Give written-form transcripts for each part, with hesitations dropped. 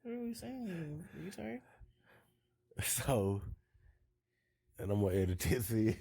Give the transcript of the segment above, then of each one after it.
What are we saying? Retard? So, and I'm gonna edit this in.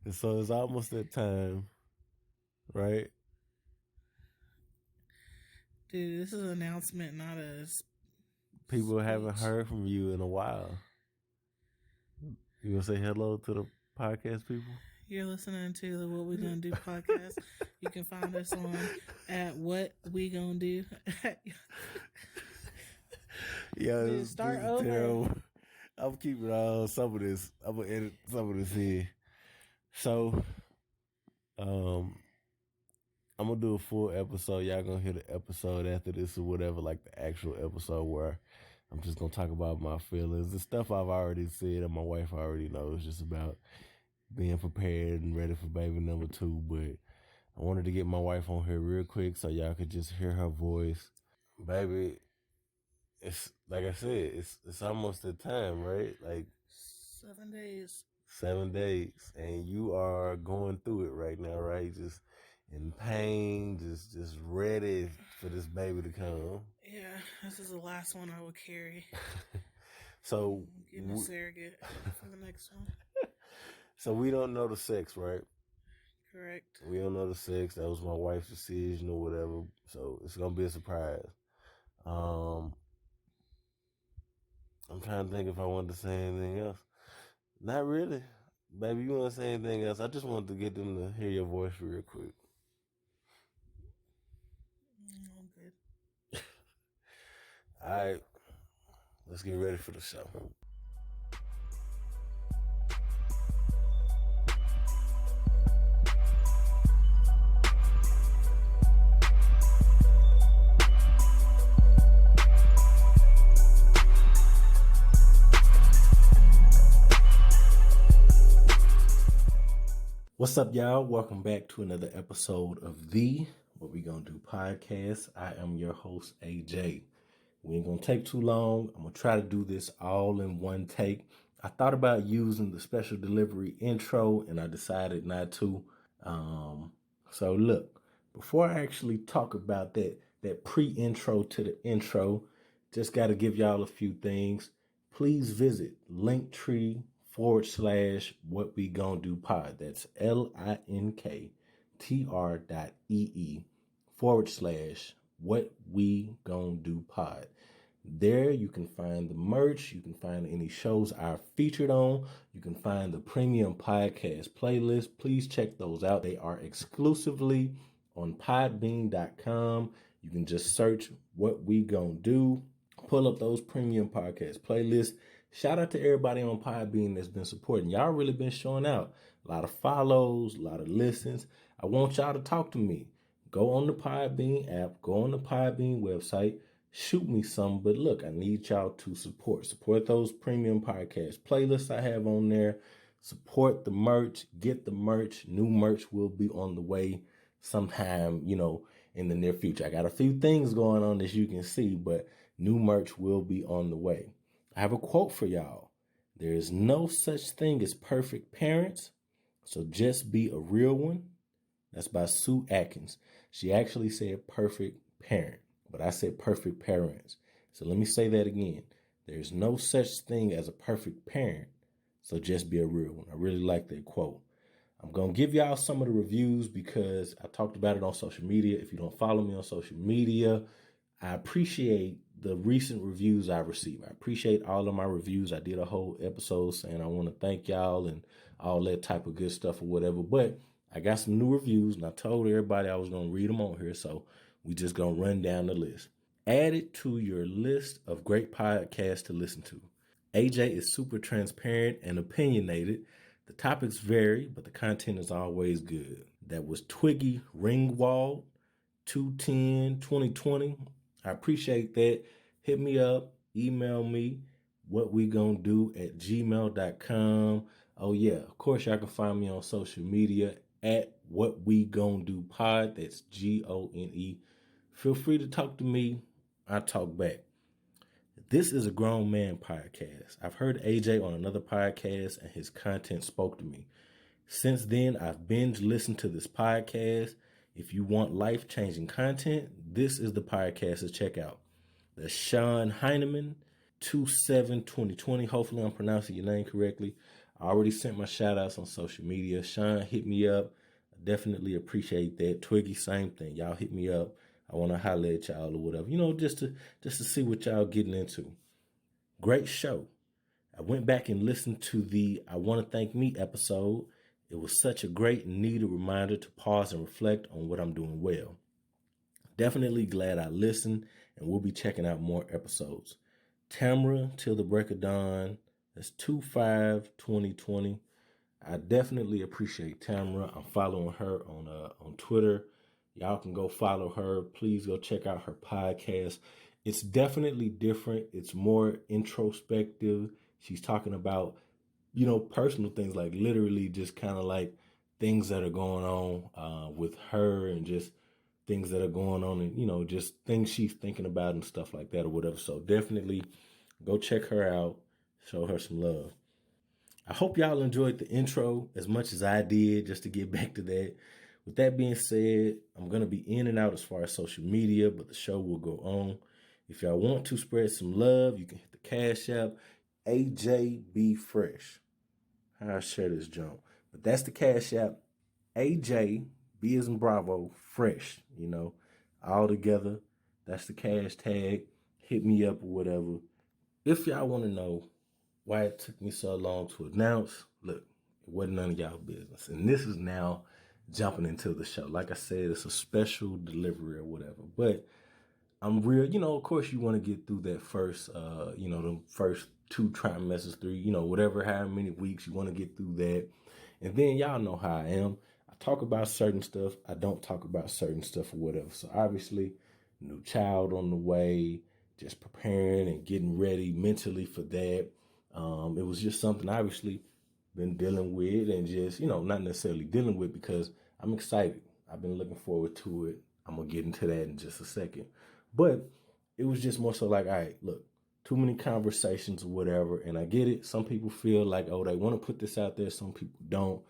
And so it's almost that time, right? Dude, this is an announcement, not a People haven't speech. heard from you in a while. You gonna say hello to the podcast people? You're listening to the What We Gonna Do podcast. You can find us on at What We Gonna Do. Yeah, Dude, start this is over. terrible. I'm keeping some of this. I'm gonna edit some of this in. So, I'm gonna do a full episode. Y'all gonna hear the episode after this or whatever, like the actual episode where I'm just gonna talk about my feelings, the stuff I've already said and my wife already knows, just about being prepared and ready for baby number 2. But I wanted to get my wife on here real quick so y'all could just hear her voice. Baby, it's like I said, it's almost the time, right? Like 7 days. 7 days, and you are going through it right now, right? Just in pain, just ready for this baby to come. Yeah, this is the last one I will carry. So I'm getting a surrogate for the next one. So we don't know the sex, right? Correct. We don't know the sex. That was my wife's decision or whatever. So it's gonna be a surprise. I'm trying to think if I wanted to say anything else. Not really. Baby, you want to say anything else? I just wanted to get them to hear your voice real quick. I'm good. All right. Let's get ready for the show. What's up, y'all? Welcome back to another episode of the What We Gonna Do podcast. I am your host, AJ. We ain't gonna take too long. I'm gonna try to do this all in one take. I thought about using the special delivery intro and I decided not to. So look, before I actually talk about that pre-intro to the intro, just gotta give y'all a few things. Please visit Linktree/What We Gonna Do Pod. That's linktr.ee/What We Gonna Do Pod. There you can find the merch, you can find any shows I've featured on, you can find the premium podcast playlist. Please check those out. They are exclusively on podbean.com. You can just search What We Gonna Do, pull up those premium podcast playlists. Shout out to everybody on Podbean that's been supporting. Y'all really been showing out. A lot of follows, a lot of listens. I want y'all to talk to me. Go on the Podbean app, go on the Podbean website, shoot me some. But look, I need y'all to support those premium podcast playlists I have on there. Support the merch, get the merch. New merch will be on the way sometime, in the near future. I got a few things going on, as you can see, but new merch will be on the way. I have a quote for y'all. There is no such thing as perfect parents, so just be a real one. That's by Sue Atkins. She actually said perfect parent, but I said perfect parents. So let me say that again. There's no such thing as a perfect parent, so just be a real one. I really like that quote. I'm going to give y'all some of the reviews because I talked about it on social media. If you don't follow me on social media, I appreciate the recent reviews I received. I appreciate all of my reviews. I did a whole episode saying I want to thank y'all and all that type of good stuff or whatever. But I got some new reviews and I told everybody I was going to read them on here. So we just going to run down the list. Add it to your list of great podcasts to listen to. AJ is super transparent and opinionated. The topics vary, but the content is always good. That was Twiggy Ringwald, 210-2020. I appreciate that. Hit me up, email me, whatwegonado@gmail.com. Oh yeah, of course y'all can find me on social media at whatwegonadopod. That's GONE. Feel free to talk to me. I talk back. This is a grown man podcast. I've heard AJ on another podcast and his content spoke to me. Since then, I've binge listened to this podcast. If you want life-changing content, this is the podcast to check out. That's Sean Heineman, 272020. Hopefully I'm pronouncing your name correctly. I already sent my shout outs on social media. Sean, hit me up. I definitely appreciate that. Twiggy, same thing. Y'all hit me up. I want to holler at y'all or whatever. Just to see what y'all getting into. Great show. I went back and listened to the I Want to Thank Me episode. It was such a great and needed reminder to pause and reflect on what I'm doing well. Definitely glad I listened, and we'll be checking out more episodes. Tamra, Till the Break of Dawn. That's 2/5/2020. I definitely appreciate Tamra. I'm following her on Twitter. Y'all can go follow her. Please go check out her podcast. It's definitely different. It's more introspective. She's talking about, personal things, like literally just kind of like things that are going on with her, and just things that are going on, and, just things she's thinking about and stuff like that or whatever. So definitely go check her out. Show her some love. I hope y'all enjoyed the intro as much as I did, just to get back to that. With that being said, I'm going to be in and out as far as social media, but the show will go on. If y'all want to spread some love, you can hit the Cash App, AJB Fresh. I'll share this junk. But that's the Cash App, AJ, B as in Bravo, Fresh, all together. That's the cash tag. Hit me up or whatever. If y'all want to know why it took me so long to announce, look, it wasn't none of y'all business. And this is now jumping into the show. Like I said, it's a special delivery or whatever. But I'm real, of course you want to get through that first, the first 2 trimesters, 3, whatever, however many weeks you want to get through that. And then y'all know how I am. I talk about certain stuff. I don't talk about certain stuff or whatever. So obviously, new child on the way, just preparing and getting ready mentally for that. It was just something obviously been dealing with, and just, not necessarily dealing with because I'm excited. I've been looking forward to it. I'm going to get into that in just a second. But it was just more so like, all right, look, too many conversations or whatever. And I get it. Some people feel like, oh, they want to put this out there. Some people don't.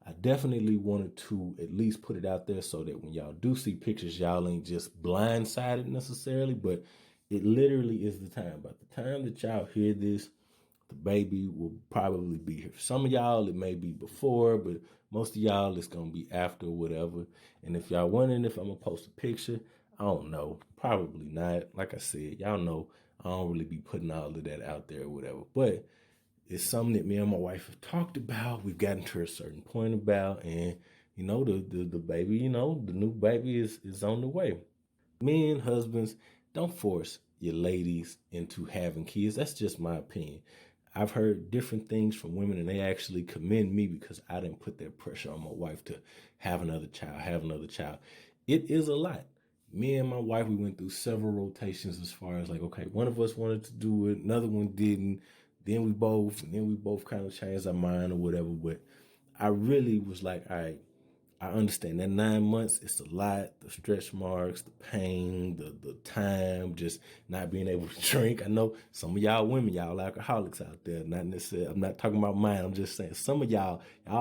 I definitely wanted to at least put it out there so that when y'all do see pictures, y'all ain't just blindsided necessarily, but it literally is the time. By the time that y'all hear this, the baby will probably be here. For some of y'all, it may be before, but most of y'all, it's going to be after or whatever. And if y'all wondering if I'm going to post a picture, I don't know. Probably not. Like I said, y'all know I don't really be putting all of that out there or whatever. But it's something that me and my wife have talked about. We've gotten to a certain point about, and, the baby, the new baby is on the way. Men, husbands, don't force your ladies into having kids. That's just my opinion. I've heard different things from women, and they actually commend me because I didn't put that pressure on my wife to have another child. It is a lot. Me and my wife, we went through several rotations as far as like, okay, one of us wanted to do it, another one didn't. Then we both kind of changed our mind or whatever. But I really was like, all right, I understand that 9 months, it's a lot, the stretch marks, the pain, the time, just not being able to drink. I know some of y'all women, y'all alcoholics out there, not necessarily, I'm not talking about mine, I'm just saying some of y'all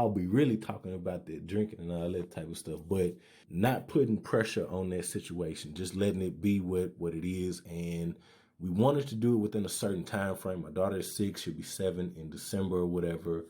be really talking about that drinking and all that type of stuff, but not putting pressure on that situation, just letting it be what it is. And we wanted to do it within a certain time frame. My daughter is 6, she'll be 7 in December or whatever.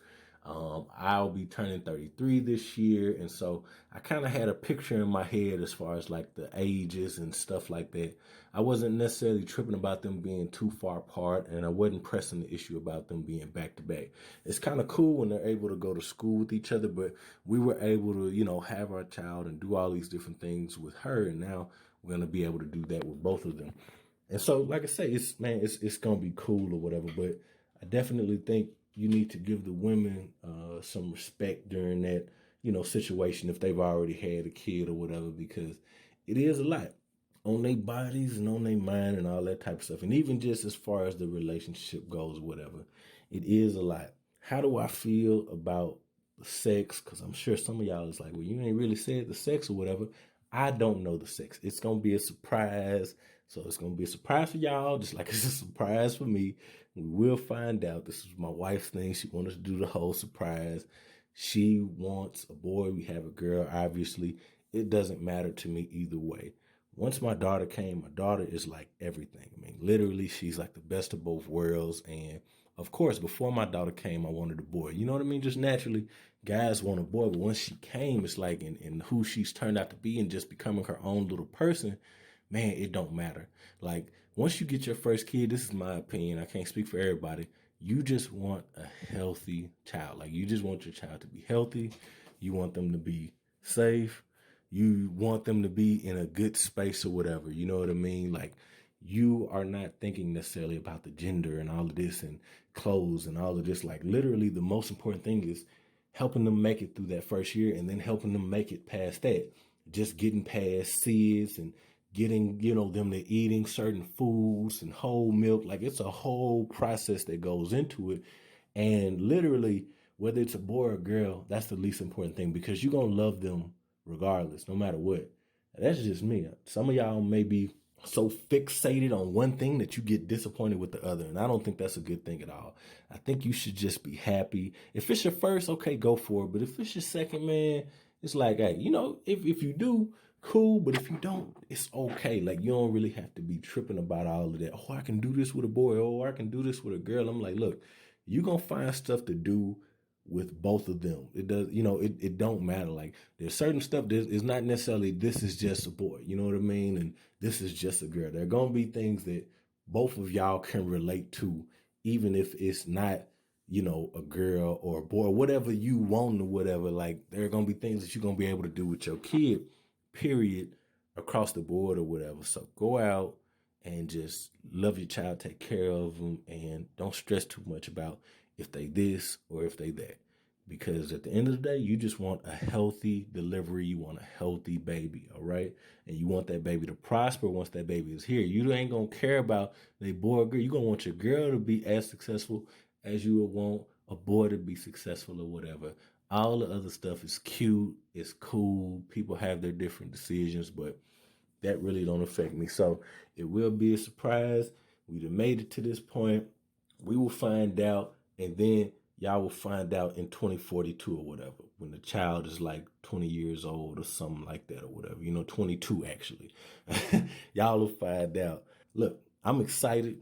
I'll be turning 33 this year. And so I kind of had a picture in my head as far as like the ages and stuff like that. I wasn't necessarily tripping about them being too far apart, and I wasn't pressing the issue about them being back to back. It's kind of cool when they're able to go to school with each other, but we were able to, have our child and do all these different things with her. And now we're going to be able to do that with both of them. And so, like I say, it's going to be cool or whatever, but I definitely think you need to give the women some respect during that, situation if they've already had a kid or whatever, because it is a lot on their bodies and on their mind and all that type of stuff. And even just as far as the relationship goes or whatever, it is a lot. How do I feel about the sex? Because I'm sure some of y'all is like, well, you ain't really said the sex or whatever. I don't know the sex. It's going to be a surprise. So it's going to be a surprise for y'all, just like it's a surprise for me. We will find out. This is my wife's thing. She wanted to do the whole surprise. She wants a boy. We have a girl, obviously. It doesn't matter to me either way. once my daughter came, my daughter is like everything. I mean, literally, she's like the best of both worlds. And of course, before my daughter came, I wanted a boy. You know what I mean? Just naturally, guys want a boy. But once she came, it's like in who she's turned out to be and just becoming her own little person, man, it don't matter. Like, once you get your first kid, this is my opinion. I can't speak for everybody. You just want a healthy child. Like, you just want your child to be healthy. You want them to be safe. You want them to be in a good space or whatever. You know what I mean? Like, you are not thinking necessarily about the gender and all of this and clothes and all of this. Like, literally, the most important thing is helping them make it through that first year and then helping them make it past that. Just getting past SIDS and getting, them to eating certain foods and whole milk. Like, it's a whole process that goes into it. And literally, whether it's a boy or a girl, that's the least important thing, because you're going to love them regardless, no matter what. That's just me. Some of y'all may be so fixated on one thing that you get disappointed with the other. And I don't think that's a good thing at all. I think you should just be happy. If it's your first, okay, go for it. But if it's your second, man, it's like, hey, if you do, cool. But if you don't, it's okay. Like, you don't really have to be tripping about all of that. Oh, I can do this with a boy. Oh, I can do this with a girl. I'm like, look, you're going to find stuff to do with both of them. It does, it don't matter. Like, there's certain stuff that is not necessarily this is just a boy, you know what I mean? And this is just a girl. There are going to be things that both of y'all can relate to, even if it's not, a girl or a boy, whatever you want or whatever. Like, there are going to be things that you're going to be able to do with your kid, period, across the board or whatever. So go out and just love your child, take care of them, and don't stress too much about if they this or if they that. Because at the end of the day, you just want a healthy delivery. You want a healthy baby, all right? And you want that baby to prosper once that baby is here. You ain't going to care about the boy or girl. You're going to want your girl to be as successful as you would want a boy to be successful or whatever. All the other stuff is cute. It's cool. People have their different decisions, but that really don't affect me. So it will be a surprise. We done made it to this point. We will find out, and then y'all will find out in 2042 or whatever, when the child is like 20 years old or something like that or whatever. 22 actually. Y'all will find out. Look, I'm excited.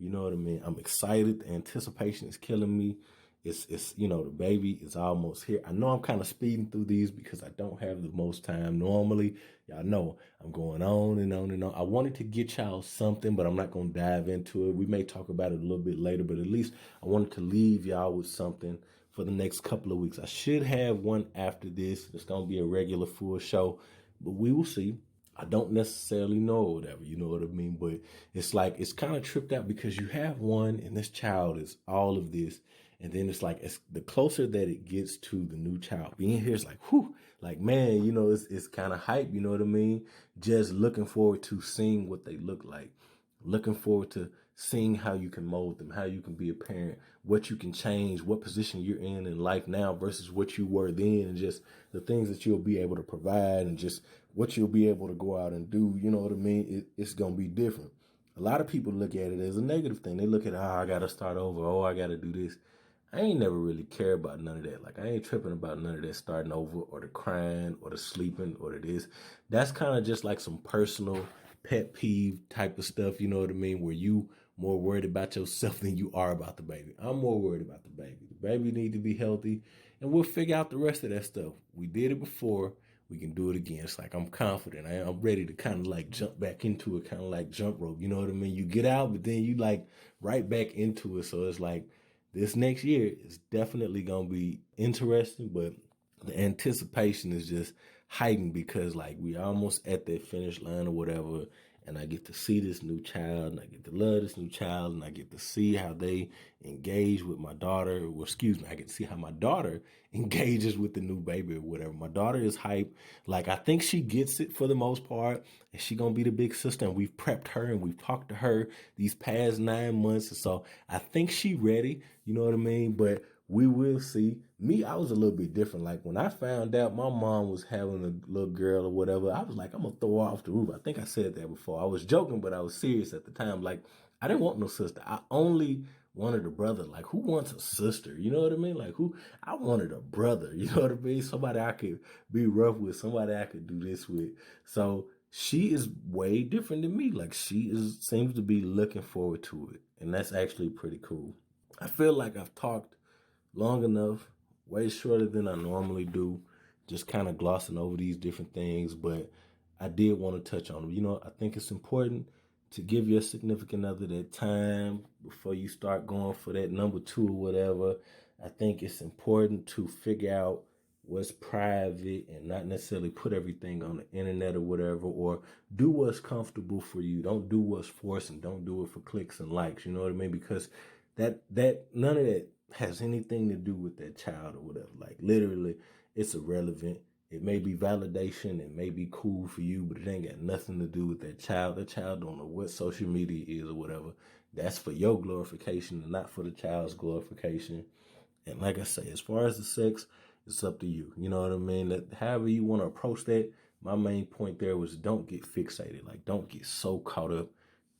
You know what I mean? I'm excited. The anticipation is killing me. It's the baby is almost here. I know I'm kind of speeding through these because I don't have the most time. Normally, y'all know I'm going on and on and on. I wanted to get y'all something, but I'm not going to dive into it. We may talk about it a little bit later, but at least I wanted to leave y'all with something for the next couple of weeks. I should have one after this. It's going to be a regular full show, but we will see. I don't necessarily know or whatever, you know what I mean? But it's like, it's kind of tripped out because you have one and this child is all of this. And then it's like, the closer that it gets to the new child being here, it's like, whew, like, man, it's kind of hype, you know what I mean? Just looking forward to seeing what they look like, looking forward to seeing how you can mold them, how you can be a parent, what you can change, what position you're in life now versus what you were then, and just the things that you'll be able to provide and just what you'll be able to go out and do, you know what I mean? It's going to be different. A lot of people look at it as a negative thing. They look at, I got to start over. Oh, I got to do this. I ain't never really care about none of that. Like, I ain't tripping about none of that starting over or the crying or the sleeping or the this. That's kind of just like some personal pet peeve type of stuff, you know what I mean? Where you more worried about yourself than you are about the baby. I'm more worried about the baby. The baby need to be healthy, and we'll figure out the rest of that stuff. We did it before. We can do it again. It's like, I'm confident. I'm ready to kind of like jump back into it, kind of like jump rope. You know what I mean? You get out, but then you like right back into it. So it's like, this next year is definitely going to be interesting, but the anticipation is just heightened because like we almost at that finish line or whatever. And I get to see this new child, and I get to love this new child, and I get to see how they engage with my daughter. Well, excuse me, I get to see how my daughter engages with the new baby or whatever. My daughter is hype. Like, I think she gets it for the most part, and she gonna be the big sister. And we've prepped her, and we've talked to her these past 9 months, and so I think she ready. You know what I mean? But we will see. Me, I was a little bit different. Like, when I found out my mom was having a little girl or whatever, I was like, I'm going to throw her off the roof. I think I said that before. I was joking, but I was serious at the time. Like, I didn't want no sister. I only wanted a brother. Like, who wants a sister? You know what I mean? Like, I wanted a brother. You know what I mean? Somebody I could be rough with, somebody I could do this with. So she is way different than me. Like seems to be looking forward to it. And that's actually pretty cool. I feel like I've talked long enough, way shorter than I normally do, just kind of glossing over these different things, but I did want to touch on them. You know, I think it's important to give your significant other that time before you start going for that number two or whatever. I think it's important to figure out what's private and not necessarily put everything on the internet or whatever, or do what's comfortable for you. Don't do what's forced and don't do it for clicks and likes. You know what I mean? Because that none of that has anything to do with that child or whatever. Like literally, it's irrelevant. It may be validation, it may be cool for you, but it ain't got nothing to do with that child. That child don't know what social media is or whatever. That's for your glorification and not for the child's glorification. And like I say, as far as the sex, it's up to you. You know what I mean? That however you want to approach that. My main point there was don't get fixated. Like don't get so caught up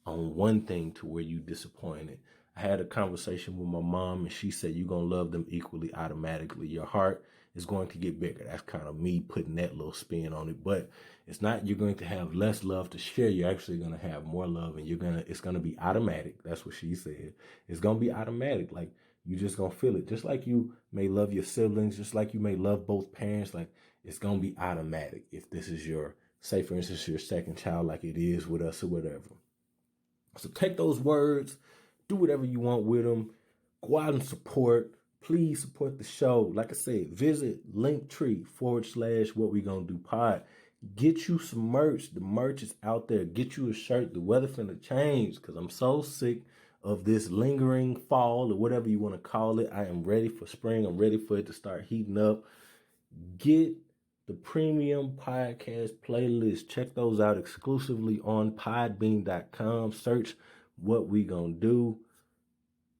on one thing to where you disappointed. I had a conversation with my mom and she said you're going to love them equally automatically. Your heart is going to get bigger. That's kind of me putting that little spin on it. But it's not you're going to have less love to share. You're actually going to have more love and it's going to be automatic. That's what she said. It's going to be automatic. Like you just going to feel it. Just like you may love your siblings, just like you may love both parents. Like it's going to be automatic if this is your, say for instance, your second child like it is with us or whatever. So take those words, do whatever you want with them, go out and support. Please support the show. Like I said, visit Linktree/What We Gonna Do Pod. Get you some merch. The merch is out there. Get you a shirt. The weather finna change because I'm so sick of this lingering fall or whatever you want to call it. I am ready for spring. I'm ready for it to start heating up. Get the premium podcast playlist. Check those out exclusively on podbean.com. Search What We Gonna Do.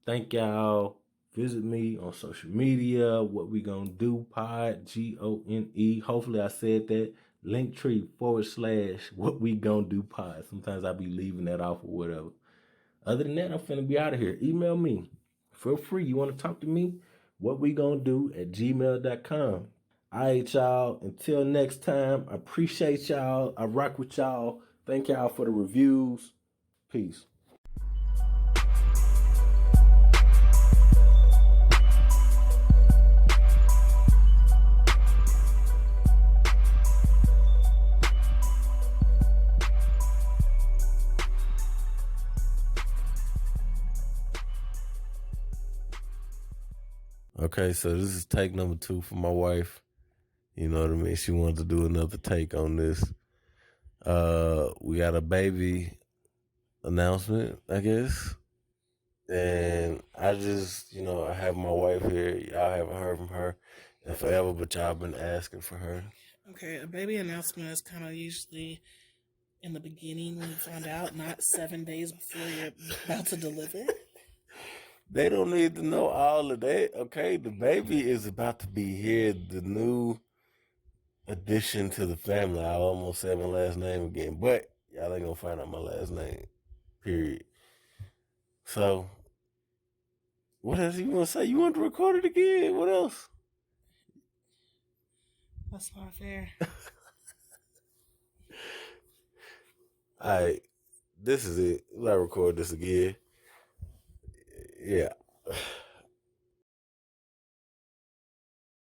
Thank y'all. Visit me on social media. What We Gonna Do Pod, GONE. Hopefully I said that. Linktree/What We Gonna Do Pod. Sometimes I be leaving that off or whatever. Other than that, I'm finna be out of here. Email me. Feel free. You want to talk to me? whatwegonnado@gmail.com. All right, y'all. Until next time, I appreciate y'all. I rock with y'all. Thank y'all for the reviews. Peace. Okay, so this is take number 2 for my wife. You know what I mean? She wanted to do another take on this. We got a baby announcement, I guess. And I just, I have my wife here. Y'all haven't heard from her in forever, but y'all been asking for her. Okay, a baby announcement is kind of usually in the beginning when you find out, not 7 days before you're about to deliver. They don't need to know all of that, okay? The baby is about to be here, the new addition to the family. I almost said my last name again, but y'all ain't gonna find out my last name, period. So, what else you want to say? You want to record it again? What else? That's not fair. All right, this is it. Let's record this again. Yeah.